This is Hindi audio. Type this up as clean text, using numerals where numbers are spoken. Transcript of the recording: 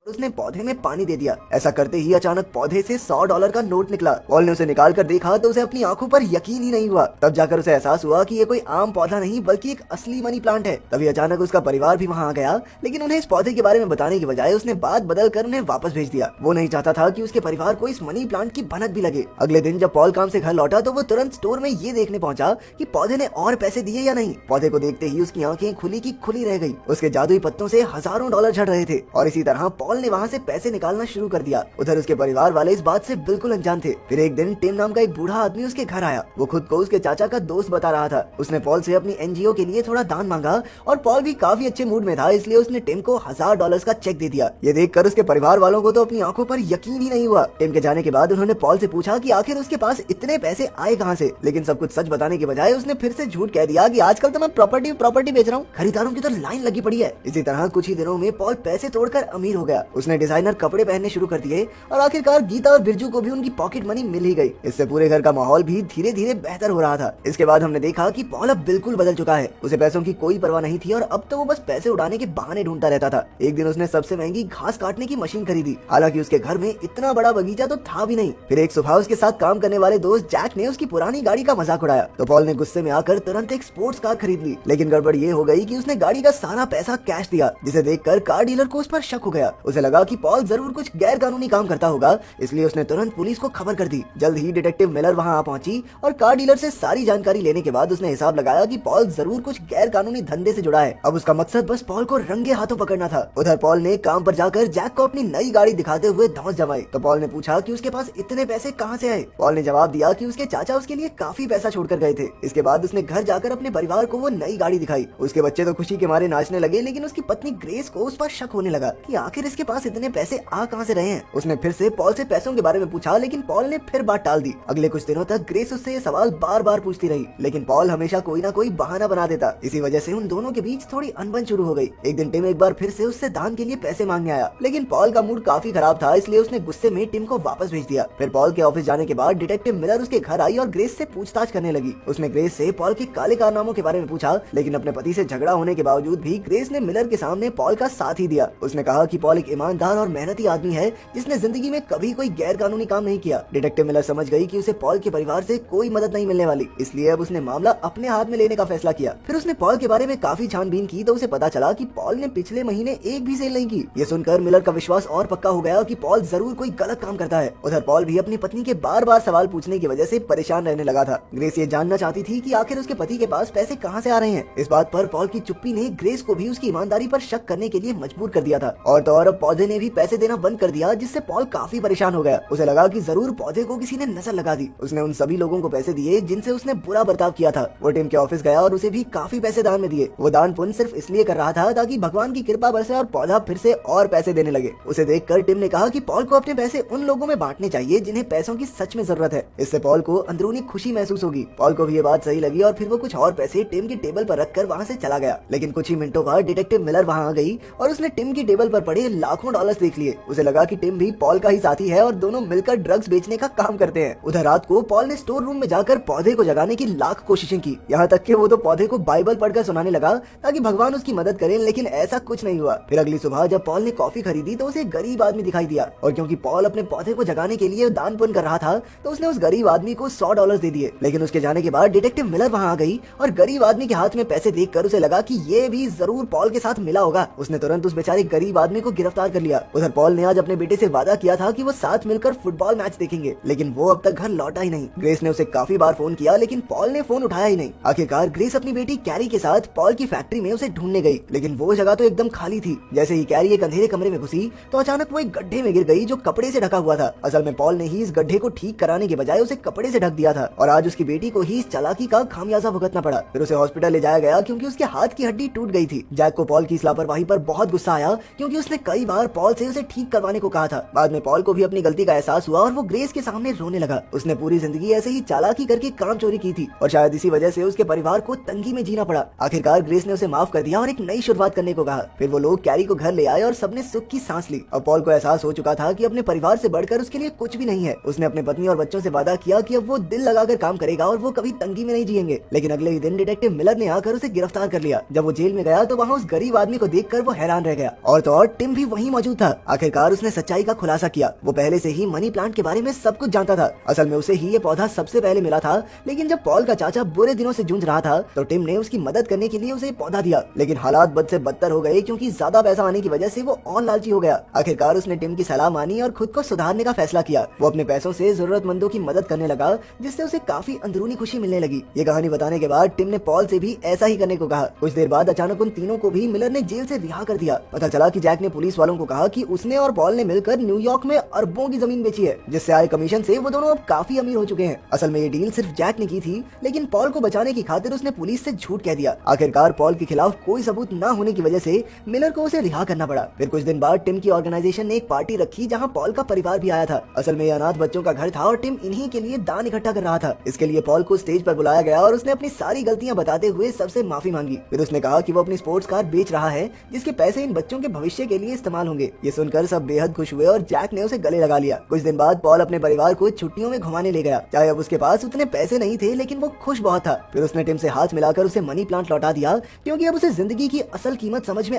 उसने पौधे में पानी दे दिया। ऐसा करते ही अचानक पौधे से $100 का नोट निकला। पॉल ने उसे निकाल कर देखा तो उसे अपनी आंखों पर यकीन ही नहीं हुआ। तब जाकर उसे एहसास हुआ कि ये कोई आम पौधा नहीं बल्कि एक असली मनी प्लांट है। तभी अचानक उसका परिवार भी वहाँ आ गया, लेकिन उन्हें इस पौधे के बारे में बताने की बजाय उसने बात बदल कर उन्हें वापस भेज दिया। वो नहीं चाहता था कि उसके परिवार को इस मनी प्लांट की भनक भी लगे। अगले दिन जब पॉल काम से घर लौटा तो वो तुरंत स्टोर में ये देखने पहुंचा कि पौधे ने और पैसे दिए या नहीं। पौधे को देखते ही उसकी आंखें खुली की खुली रह गई। उसके जादुई पत्तों से हजारों डॉलर झड़ रहे थे और इसी तरह पॉल ने वहाँ से पैसे निकालना शुरू कर दिया। उधर उसके परिवार वाले इस बात से बिल्कुल अनजान थे। फिर एक दिन टिम नाम का एक बूढ़ा आदमी उसके घर आया। वो खुद को उसके चाचा का दोस्त बता रहा था। उसने पॉल से अपनी एनजीओ के लिए थोड़ा दान मांगा और पॉल भी काफी अच्छे मूड में था, इसलिए उसने टिम को $1000 का चेक दे दिया। ये देखकर उसके परिवार वालों को तो अपनी आंखों पर यकीन ही नहीं हुआ। टिम के जाने के बाद उन्होंने पॉल से पूछा कि आखिर उसके पास इतने पैसे आए कहाँ से, लेकिन सब कुछ सच बताने के बजाय उसने फिर से झूठ कह दिया कि आजकल तो मैं प्रॉपर्टी बेच रहा हूँ, खरीदारों की तो लाइन लगी पड़ी है। इसी तरह कुछ ही दिनों में पॉल पैसे तोड़कर अमीर हो गया। उसने डिजाइनर कपड़े पहनने शुरू कर दिए और आखिरकार गीता और बिरजू को भी उनकी पॉकेट मनी मिल ही गई। इससे पूरे घर का माहौल भी धीरे धीरे बेहतर हो रहा था। इसके बाद हमने देखा कि पॉल अब बिल्कुल बदल चुका है। उसे पैसों की कोई परवाह नहीं थी और अब तो वो बस पैसे उड़ाने के बहाने ढूंढता रहता था। एक दिन उसने सबसे महंगी घास काटने की मशीन खरीदी। हालांकि उसके घर में इतना बड़ा बगीचा तो था भी नहीं। फिर एक सुबह उसके साथ काम करने वाले दोस्त जैक ने उसकी पुरानी गाड़ी का मजाक उड़ाया तो पॉल ने गुस्से में आकर तुरंत एक स्पोर्ट्स कार खरीद ली। लेकिन गड़बड़ ये हो गई कि उसने गाड़ी का सारा पैसा कैश दिया, जिसे देखकर कार डीलर को उस पर शक हो गया। उसे लगा कि पॉल जरूर कुछ गैर कानूनी काम करता होगा, इसलिए उसने तुरंत पुलिस को खबर कर दी। जल्द ही डिटेक्टिव मिलर वहां आ पहुंची और कार डीलर से सारी जानकारी लेने के बाद उसने हिसाब लगाया कि पॉल जरूर कुछ गैर कानूनी धंधे से जुड़ा है। अब उसका मकसद बस पॉल को रंगे हाथों पकड़ना था। उधर पॉल ने काम पर जाकर जैक को अपनी नई गाड़ी दिखाते हुए धौंस जमाई तो पॉल ने पूछा कि उसके पास इतने पैसे कहां से आए। पॉल ने जवाब दिया कि उसके चाचा उसके लिए काफी पैसा छोड़कर गए थे। इसके बाद उसने घर जाकर अपने परिवार को वो नई गाड़ी दिखाई। उसके बच्चे तो खुशी के मारे नाचने लगे, लेकिन उसकी पत्नी ग्रेस को उस पर शक होने लगा कि आखिर इसके पास इतने पैसे आ कहां से रहे हैं। उसने फिर से पॉल से पैसों के बारे में पूछा, लेकिन पॉल ने फिर बात टाल दी। अगले कुछ दिनों तक ग्रेस उससे ये सवाल बार बार पूछती रही, लेकिन पॉल हमेशा कोई ना कोई बहाना बना देता। इसी वजह से उन दोनों के बीच थोड़ी अनबन शुरू हो गई। एक दिन टिम एक बार फिर से उससे दान के लिए पैसे मांगने आया, लेकिन पॉल का मूड काफी खराब था, इसलिए उसने गुस्से में टिम को वापस भेज दिया। फिर पॉल के ऑफिस जाने के बाद डिटेक्टिव मिलर उसके घर आई और ग्रेस से पूछताछ करने लगी। उसने ग्रेस से पॉल के काले कारनामों के बारे में पूछा, लेकिन अपने पति से झगड़ा होने के बावजूद भी ग्रेस ने मिलर के सामने पॉल का साथ ही दिया। उसने कहा कि पॉल एक ईमानदार और मेहनती आदमी है जिसने जिंदगी में कभी कोई गैर कानूनी काम नहीं किया। डिटेक्टिव मिलर समझ गई कि उसे पॉल के परिवार से कोई मदद नहीं मिलने वाली, इसलिए अब उसने मामला अपने हाथ में लेने का फैसला किया। फिर उसने पॉल के बारे में काफी छानबीन की तो उसे पता चला कि पॉल ने पिछले महीने एक भी सेल नहीं की। ये सुनकर मिलर का विश्वास और पक्का हो गया कि पॉल जरूर कोई गलत काम करता है। उधर पॉल भी अपनी पत्नी के बार बार सवाल पूछने की वजह से परेशान रहने लगा था। ग्रेस ये जानना चाहती थी कि आखिर उसके पति के पास पैसे कहां से आ रहे हैं। इस बात पर पॉल की चुप्पी ने ग्रेस को भी उसकी ईमानदारी पर शक करने के लिए मजबूर कर दिया था। और तो और अब पौधे ने भी पैसे देना बंद कर दिया, जिससे पॉल काफी परेशान हो गया। उसे लगा कि जरूर पौधे को किसी ने नजर लगा दी। उसने उन सभी लोगों को पैसे दिए जिनसे उसने बुरा बर्ताव किया था। वो टिम के ऑफिस गया और उसे भी काफी पैसे दान में दिए। वो दान पुण्य सिर्फ इसलिए कर रहा था ताकि भगवान की कृपा बरसे और पौधा फिर से और पैसे देने लगे। उसे देखकर टिम ने कहा कि पॉल को अपने पैसे उन लोगों में बांटने चाहिए जिन्हें पैसों की सच में जरूरत है। इससे पॉल को अंदरूनी खुशी महसूस होगी। पॉल को भी ये बात सही लगी और फिर वो कुछ और पैसे टिम की टेबल पर रखकर वहाँ से चला गया। लेकिन कुछ ही मिनटों बाद डिटेक्टिव मिलर वहाँ आ गई और उसने टिम की टेबल पर पड़े लाखों डॉलर्स देख लिए। उसे लगा कि टिम भी पॉल का ही साथी है और दोनों मिलकर ड्रग्स बेचने का काम करते हैं। उधर रात को पॉल ने स्टोर रूम में जाकर पौधे को जगाने की लाख कोशिशें की। यहाँ तक कि वो तो पौधे को बाइबल पढ़कर सुनाने लगा ताकि भगवान उसकी मदद करे, लेकिन ऐसा कुछ नहीं हुआ। फिर अगली सुबह जब पॉल ने कॉफी खरीदी तो उसे गरीब आदमी दिखाई दिया और क्योंकि पॉल अपने पौधे को जगाने के लिए दान पुण्य कर रहा था तो उसने उस गरीब आदमी को $100 दे दिए। लेकिन उसके जाने के बाद डिटेक्टिव मिलर वहाँ आ गई और गरीब आदमी के हाथ में पैसे देखकर उसे लगा कि ये भी जरूर पॉल के साथ मिला होगा। उसने तुरंत उस बेचारे गरीब आदमी को गिरफ्तार कर लिया। उधर पॉल ने आज अपने बेटे से वादा किया था कि वो साथ मिलकर फुटबॉल मैच देखेंगे, लेकिन वो अब तक घर लौटा ही नहीं। ग्रेस ने उसे काफी बार फोन किया, लेकिन पॉल ने फोन उठाया ही नहीं। आखिरकार ग्रेस अपनी बेटी कैरी के साथ पॉल की फैक्ट्री में उसे ढूंढने गई, लेकिन वो जगह तो एकदम खाली थी। जैसे ही कैरी एक अंधेरे कमरे में घुसी तो अचानक वो एक गड्ढे में गिर गई जो कपड़े से ढका हुआ था। असल में पॉल ने ही इस गड्ढे को ठीक कराने के बजाय उसे कपड़े से ढक दिया था और आज उसकी बेटी को ही इस चालाकी का खामियाजा भुगतना पड़ा। फिर उसे हॉस्पिटल ले जाया गया क्योंकि उसके हाथ की हड्डी टूट गई थी। जैक को पॉल की इस लापरवाही पर बहुत गुस्सा आया क्योंकि उसने कई बार पॉल से उसे ठीक करवाने को कहा था। बाद में पॉल को भी अपनी गलती का एहसास हुआ और वो ग्रेस के सामने रोने लगा। उसने पूरी जिंदगी ऐसे ही चालाकी करके काम चोरी की थी और शायद इसी वजह से उसके परिवार को तंगी में जीना पड़ा। आखिरकार ग्रेस ने उसे माफ कर दिया और एक नई शुरुआत करने को कहा। फिर वो लोग कैरी को घर ले आए और सबने सुख की सांस ली। अब पॉल को एहसास हो चुका था कि अपने परिवार से बढ़कर उसके लिए कुछ भी नहीं है। उसने अपने पत्नी और बच्चों से वादा किया कि अब वो दिल लगाकर काम करेगा और वो कभी तंगी में नहीं जिएंगे। लेकिन अगले ही दिन डिटेक्टिव मिलर ने आकर उसे गिरफ्तार कर लिया। जब वो जेल में गया तो वहाँ उस गरीब आदमी को देखकर वो हैरान रह गया और तो और टिम भी वहीं मौजूद था। आखिरकार उसने सच्चाई का खुलासा किया। वो पहले से ही मनी प्लांट के बारे में सब कुछ जानता था। असल में उसे ही ये पौधा सबसे पहले मिला था, लेकिन जब पॉल का चाचा बुरे दिनों से जूझ रहा था तो टिम ने उसकी मदद करने के लिए उसे पौधा दिया। लेकिन हालात बद से बदतर हो गए क्योंकि ज्यादा पैसा आने की वजह से वो और लालची हो गया। आखिरकार उसने टिम की सलाह मानी और खुद को सुधारने का फैसला किया। वो अपने पैसों से जरूरतमंदों की मदद करने लगा, जिससे उसे काफी अंदरूनी खुशी मिलने लगी। ये कहानी बताने के बाद टिम ने पॉल से भी ऐसा ही करने को कहा। कुछ देर बाद अचानक उन तीनों को भी मिलर ने जेल से रिहा कर दिया। पता चला कि जैक ने पुलिस वालों को कहा कि उसने और पॉल ने मिलकर न्यूयॉर्क में अरबों की जमीन बेची है, जिससे आए कमीशन से वो दोनों अब काफी अमीर हो चुके हैं। असल में ये डील सिर्फ जैक ने की थी, लेकिन पॉल को बचाने की खातिर उसने पुलिस से झूठ कह दिया। आखिरकार पॉल के खिलाफ कोई सबूत न होने की वजह से मिलर को उसे रिहा करना पड़ा। फिर कुछ दिन बाद टिम की ऑर्गेनाइजेशन ने एक पार्टी रखी जहाँ पॉल का परिवार भी आया था। असल में अनाथ बच्चों का घर था और टिम इन्हीं के लिए दान इकट्ठा कर रहा था। इसके लिए पॉल को स्टेज पर बुलाया गया और उसने अपनी सारी गलतियां बताते हुए सबसे माफी मांगी। फिर उसने कहा कि वो अपनी स्पोर्ट्स कार बेच रहा है, जिसके पैसे इन बच्चों के भविष्य के लिए इस्तेमाल होंगे। ये सुनकर सब बेहद खुश हुए और जैक ने उसे गले लगा लिया। कुछ दिन बाद पॉल अपने परिवार को छुट्टियों में घुमाने ले गया। चाहे अब उसके पास उतने पैसे नहीं थे, लेकिन वो खुश बहुत था। फिर उसने टिम से हाथ मिलाकर उसे मनी प्लांट लौटा दिया, क्योंकि अब उसे जिंदगी की असल कीमत समझ में